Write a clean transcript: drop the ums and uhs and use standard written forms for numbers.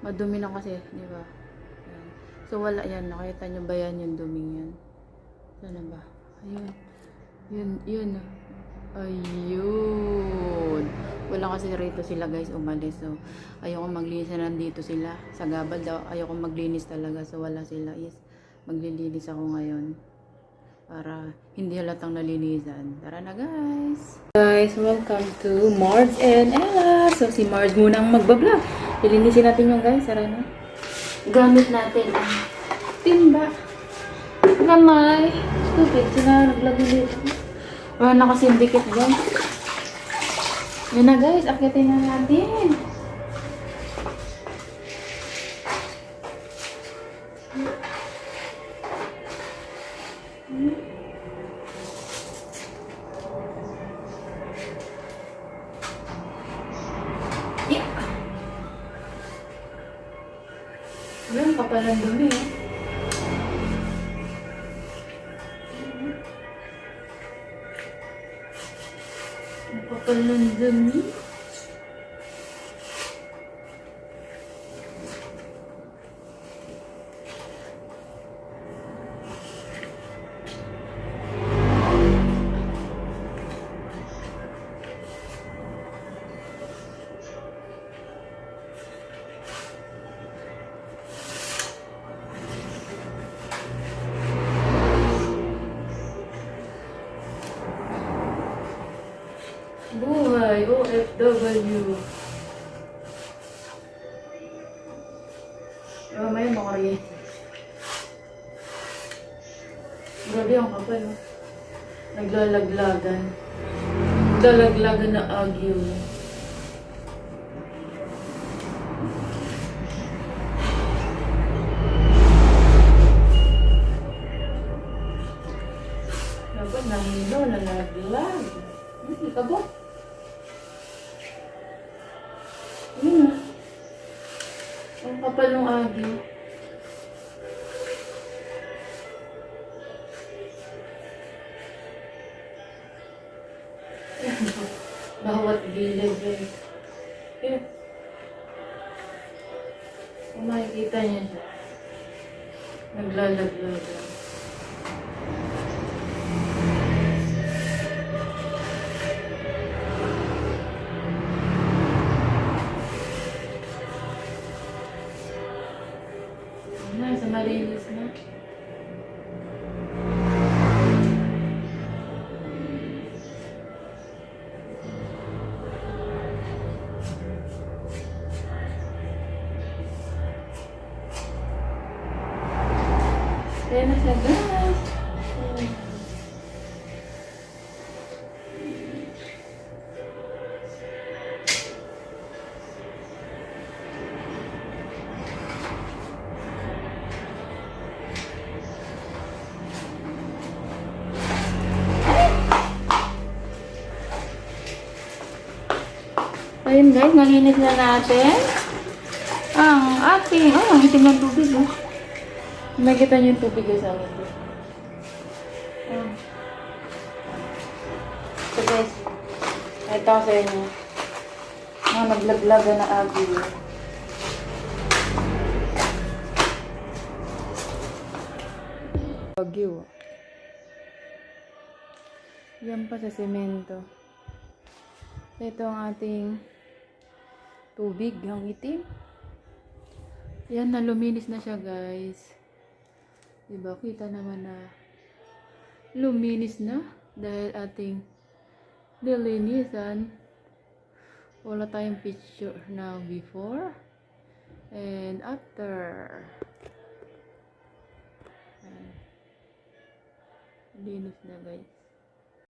Madumi na kasi, di ba? Yan. So, wala yan. Nakita nyo ba yan yung duming yan? Sana ba? Ayun. Yun. Ayun. Wala kasi rito sila guys, umalis. So, ayoko maglinis na nandito sila. Sa gabal daw, ayoko maglinis talaga. So, wala sila. Yes, maglilinis ako ngayon. Para hindi halatang nalinisan. Tara na guys! Guys, welcome to Marge and Ella. So, si Marge muna ang magbablog. Ilinisin natin yung guys. Tara na. Gamit natin ang timba. Gamay. Stupid. Sila naglag dito. Wala na kasi dikit guys. Yan na guys. Akitin na natin. Yeah. Ayan, kapalan dumi eh. Kapalan dumi. Buhay, OFW. Mamaya makaryente. Grabe ang kapal. Oh. Naglalaglagan. Naglalaglagan na agyo. Dapat nahilo, nalaglag. Hindi ka ba? Yun na. Ang kapal ng agyo. Bawat gilid yun. Yun. Kung makikita niya siya. Naglalaglagan. Sa malinis na. Kaya na siya guys. Ayun guys, nalinis na natin ang ating, ang itim ng tubig oh. Nakita niyo yung tubig guys ang itim. So guys, ito ko sa inyo mga naglaglaga na agyo. Agyo. Yan pa sa semento. Ito ang ating tubig, ang itim. Yan na, luminis na siya guys. Diba, kita naman na luminis na dahil ating nilinisan. Wala tayong picture now before and after. Linis na guys.